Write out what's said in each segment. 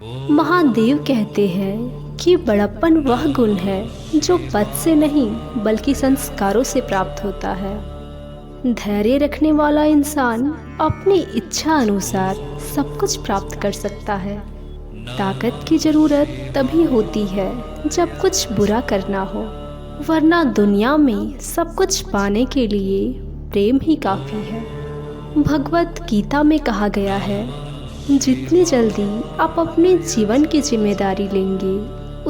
महादेव कहते हैं कि बड़प्पन वह गुण है जो पद से नहीं बल्कि संस्कारों से प्राप्त होता है। धैर्य रखने वाला इंसान अपनी इच्छा अनुसार सब कुछ प्राप्त कर सकता है। ताकत की जरूरत तभी होती है जब कुछ बुरा करना हो, वरना दुनिया में सब कुछ पाने के लिए प्रेम ही काफ़ी है। भगवत गीता में कहा गया है, जितनी जल्दी आप अपने जीवन की जिम्मेदारी लेंगे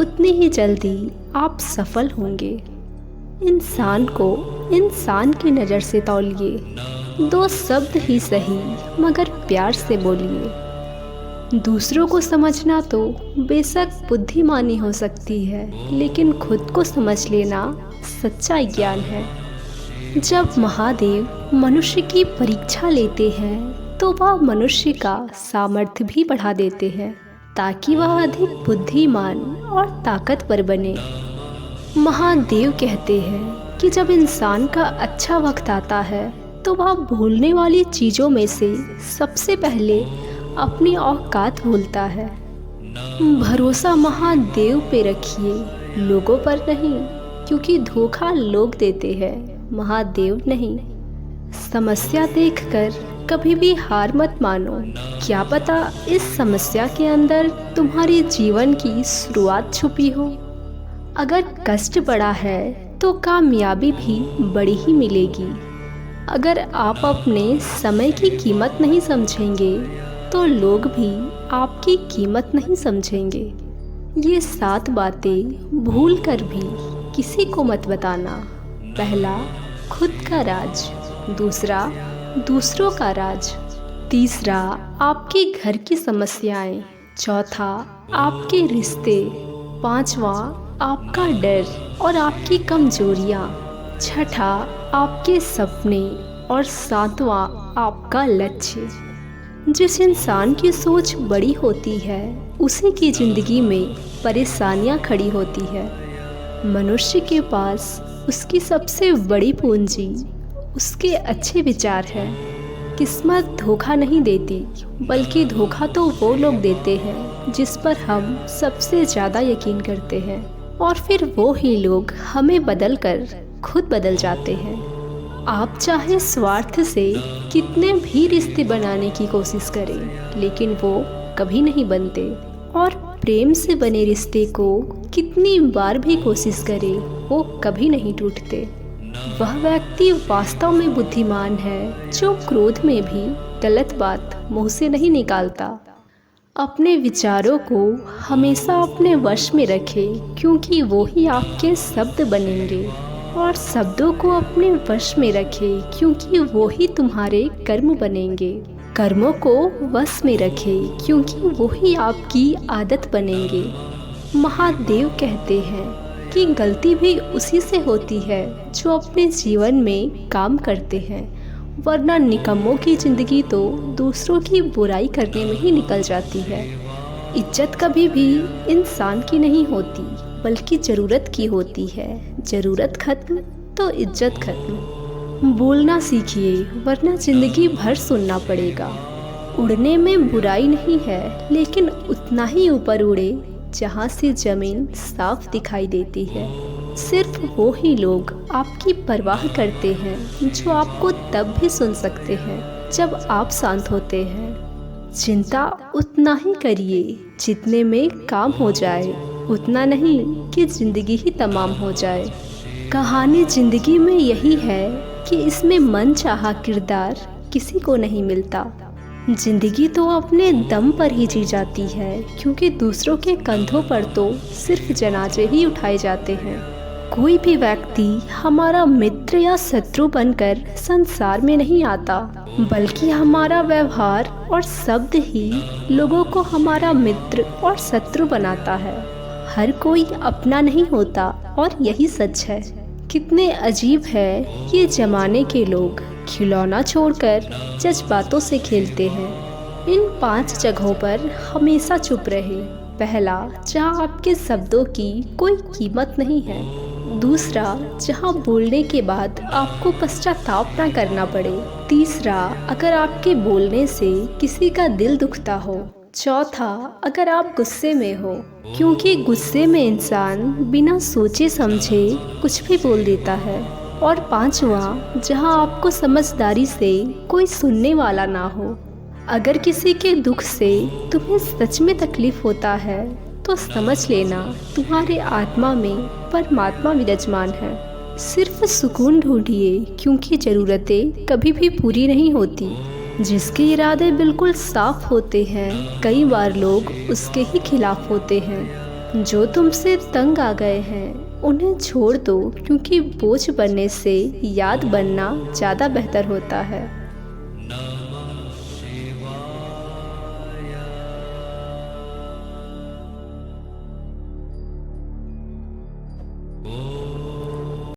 उतनी ही जल्दी आप सफल होंगे। इंसान को इंसान की नज़र से तौलिए, दो शब्द ही सही मगर प्यार से बोलिए। दूसरों को समझना तो बेशक बुद्धिमानी हो सकती है, लेकिन खुद को समझ लेना सच्चा ज्ञान है। जब महादेव मनुष्य की परीक्षा लेते हैं तो वह मनुष्य का सामर्थ्य भी बढ़ा देते हैं ताकि वह अधिक बुद्धिमान और ताकतवर बने। महादेव कहते हैं कि जब इंसान का अच्छा वक्त आता है तो वह भूलने वाली चीज़ों में से सबसे पहले अपनी औकात भूलता है। भरोसा महादेव पे रखिए, लोगों पर नहीं, क्योंकि धोखा लोग देते हैं, महादेव नहीं। समस्या देखकर कभी भी हार मत मानो, क्या पता इस समस्या के अंदर तुम्हारे जीवन की शुरुआत छुपी हो। अगर कष्ट बड़ा है तो कामयाबी भी बड़ी ही मिलेगी। अगर आप अपने समय की कीमत नहीं समझेंगे तो लोग भी आपकी कीमत नहीं समझेंगे। ये 7 बातें भूल कर भी किसी को मत बताना। पहला, खुद का राज। दूसरा, दूसरों का राज। तीसरा, आपके घर की समस्याएं। चौथा, आपके रिश्ते। पांचवा, आपका डर और आपकी कमजोरियां। छठा, आपके सपने। और सातवां, आपका लक्ष्य। जिस इंसान की सोच बड़ी होती है उसी की ज़िंदगी में परेशानियां खड़ी होती है। मनुष्य के पास उसकी सबसे बड़ी पूंजी उसके अच्छे विचार है। किस्मत धोखा नहीं देती, बल्कि धोखा तो वो लोग देते हैं जिस पर हम सबसे ज़्यादा यकीन करते हैं, और फिर वो ही लोग हमें बदल कर खुद बदल जाते हैं। आप चाहे स्वार्थ से कितने भी रिश्ते बनाने की कोशिश करें, लेकिन वो कभी नहीं बनते, और प्रेम से बने रिश्ते को कितनी बार भी कोशिश करें, वो कभी नहीं टूटते। वह व्यक्ति वास्तव में बुद्धिमान है जो क्रोध में भी गलत बात मुंह से नहीं निकालता। अपने विचारों को हमेशा अपने वश में रखें, क्योंकि वो ही आपके शब्द बनेंगे, और शब्दों को अपने वश में रखें, क्योंकि वो ही तुम्हारे कर्म बनेंगे। कर्मों को वश में रखें, क्योंकि वो ही आपकी आदत बनेंगे। महादेव कहते हैं कि गलती भी उसी से होती है जो अपने जीवन में काम करते हैं, वरना निकम्मों की ज़िंदगी तो दूसरों की बुराई करने में ही निकल जाती है। इज्जत कभी भी इंसान की नहीं होती, बल्कि ज़रूरत की होती है। ज़रूरत खत्म तो इज्जत खत्म। बोलना सीखिए, वरना ज़िंदगी भर सुनना पड़ेगा। उड़ने में बुराई नहीं है, लेकिन उतना ही ऊपर उड़े जहाँ से ज़मीन साफ दिखाई देती है। सिर्फ वो ही लोग आपकी परवाह करते हैं जो आपको तब भी सुन सकते हैं जब आप शांत होते हैं। चिंता उतना ही करिए जितने में काम हो जाए, उतना नहीं कि ज़िंदगी ही तमाम हो जाए। कहानी ज़िंदगी में यही है कि इसमें मन चाहा किरदार किसी को नहीं मिलता। जिंदगी तो अपने दम पर ही जी जाती है, क्योंकि दूसरों के कंधों पर तो सिर्फ जनाजे ही उठाए जाते हैं। कोई भी व्यक्ति हमारा मित्र या शत्रु बनकर संसार में नहीं आता, बल्कि हमारा व्यवहार और शब्द ही लोगों को हमारा मित्र और शत्रु बनाता है। हर कोई अपना नहीं होता, और यही सच है। कितने अजीब है ये जमाने के लोग, खिलौना छोड़कर जज्बातों से खेलते हैं। इन 5 जगहों पर हमेशा चुप रहे। पहला, जहाँ आपके शब्दों की कोई कीमत नहीं है। दूसरा, जहाँ बोलने के बाद आपको पश्चाताप ना करना पड़े। तीसरा, अगर आपके बोलने से किसी का दिल दुखता हो। चौथा, अगर आप गुस्से में हो, क्योंकि गुस्से में इंसान बिना सोचे समझे कुछ भी बोल देता है। और पांचवा, जहां आपको समझदारी से कोई सुनने वाला ना हो। अगर किसी के दुख से तुम्हें सच में तकलीफ होता है तो समझ लेना तुम्हारे आत्मा में परमात्मा विराजमान है। सिर्फ सुकून ढूंढिए, क्योंकि ज़रूरतें कभी भी पूरी नहीं होती। जिसके इरादे बिल्कुल साफ होते हैं, कई बार लोग उसके ही खिलाफ होते हैं। जो तुमसे तंग आ गए हैं उन्हें छोड़ दो, क्योंकि बोझ बनने से याद बनना ज़्यादा बेहतर होता है।